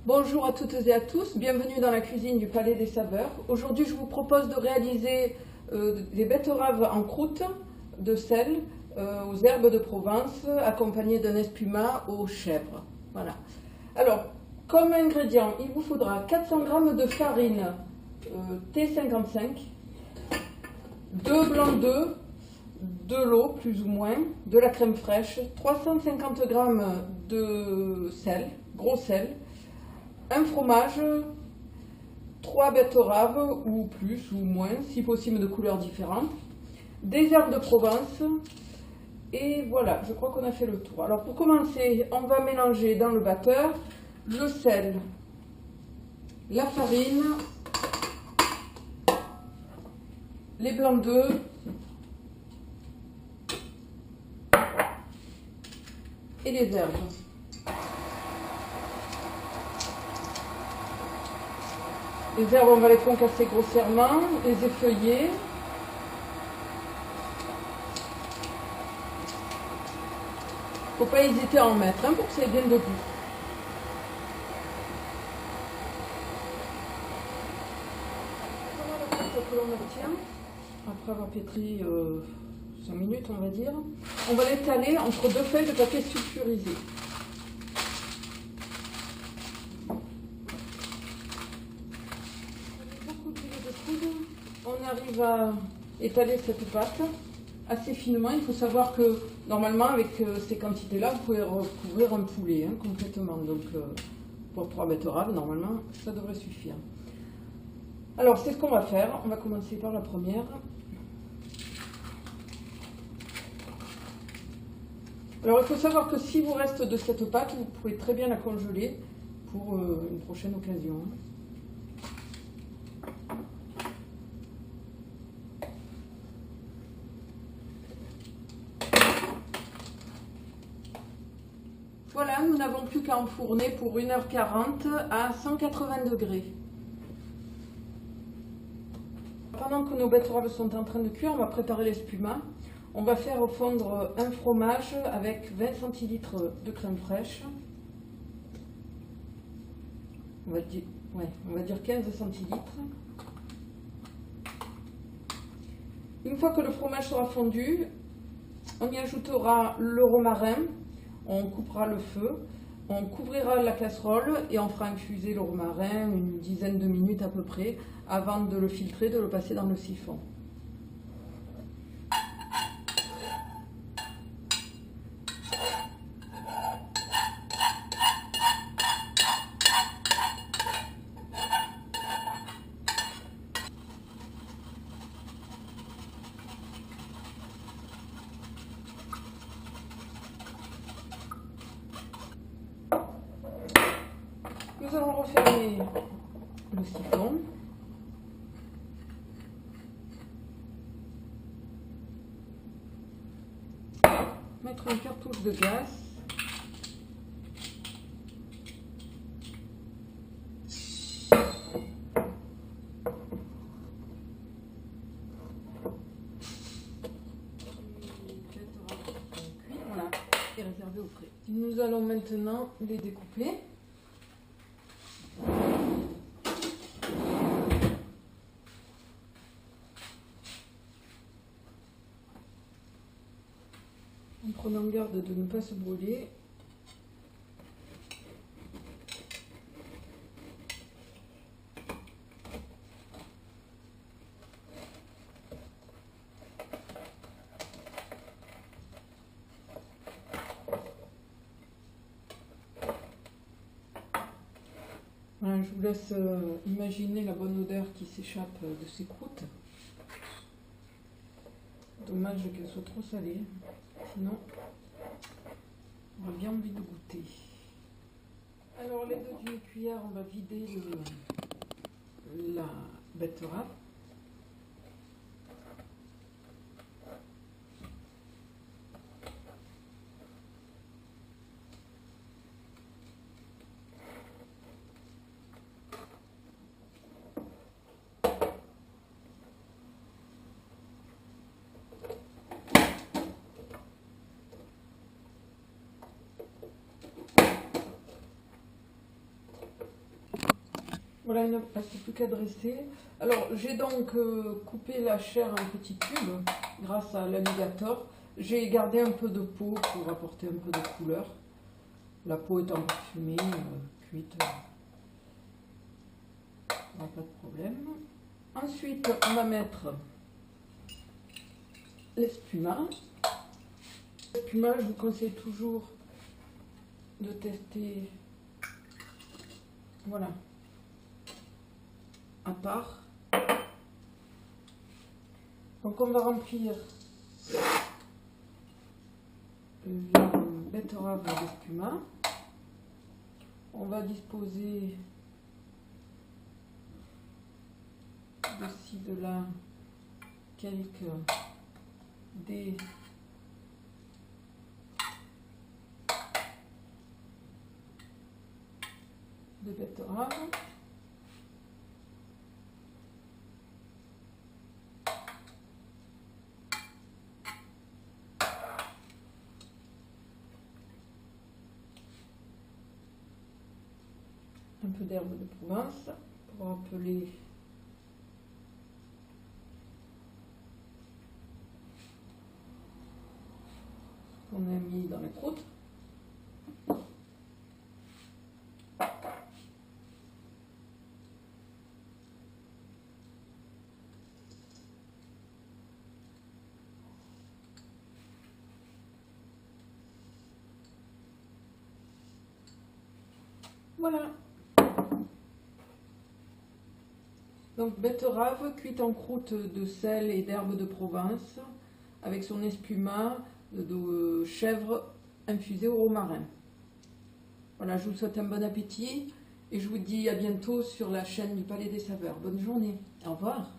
Bonjour à toutes et à tous, bienvenue dans la cuisine du Palais des Saveurs. Aujourd'hui, je vous propose de réaliser des betteraves en croûte de sel aux herbes de Provence, accompagnées d'un espumat aux chèvres. Voilà. Alors, comme ingrédient, il vous faudra 400 g de farine T55, 2 blancs d'œufs, de l'eau plus ou moins, de la crème fraîche, 350 g de sel, gros sel, un fromage, 3 betteraves ou plus ou moins, si possible de couleurs différentes, des herbes de Provence et voilà, je crois qu'on a fait le tour. Alors pour commencer, on va mélanger dans le batteur le sel, la farine, les blancs d'œufs, et les herbes. Les herbes, on va les concasser grossièrement, les effeuiller. Faut pas hésiter à en mettre pour que ça ait bien de goût. Voilà la pâte que l'on obtient, après avoir pétri 5 minutes on va dire. On va l'étaler entre deux feuilles de papier sulfurisé. On arrive à étaler cette pâte assez finement. Il faut savoir que normalement avec ces quantités là vous pouvez recouvrir un poulet complètement, donc pour 3 betteraves normalement ça devrait suffire. Alors c'est ce qu'on va faire, on va commencer par la première. Alors il faut savoir que si vous reste de cette pâte, vous pouvez très bien la congeler pour une prochaine occasion. Voilà, nous n'avons plus qu'à enfourner pour 1h40 à 180 degrés. Pendant que nos betteraves sont en train de cuire, on va préparer l'espumat. On va faire fondre un fromage avec 20 centilitres de crème fraîche. On va dire 15 centilitres. Une fois que le fromage sera fondu, on y ajoutera le romarin. On coupera le feu, on couvrira la casserole et on fera infuser le romarin une dizaine de minutes à peu près avant de le filtrer, de le passer dans le siphon. Nous allons refermer le siphon. Mettre une cartouche de gaz. Voilà, et réservé au frais. Nous allons maintenant les découper. En prenant garde de ne pas se brûler. Voilà, je vous laisse imaginer la bonne odeur qui s'échappe de ces croûtes. Dommage qu'elles soient trop salées. Sinon, on a bien envie de goûter. Alors, les deux d'une cuillère, on va vider la betterave. Voilà, il ne reste plus qu'à dresser. Alors, j'ai donc coupé la chair en petits cubes grâce à l'alligator. J'ai gardé un peu de peau pour apporter un peu de couleur. La peau étant parfumée, cuite, pas de problème. Ensuite, on va mettre l'espuma. L'espuma, je vous conseille toujours de tester, voilà, à part. Donc on va remplir la betterave d'espuma. On va disposer de ci, de là, quelques dés de betterave. Un peu d'herbe de Provence pour rappeler ce qu'on a mis dans la croûte. Voilà. Donc betterave cuite en croûte de sel et d'herbe de Provence avec son espuma de chèvre infusée au romarin. Voilà, je vous souhaite un bon appétit et je vous dis à bientôt sur la chaîne du Palais des Saveurs. Bonne journée. Au revoir.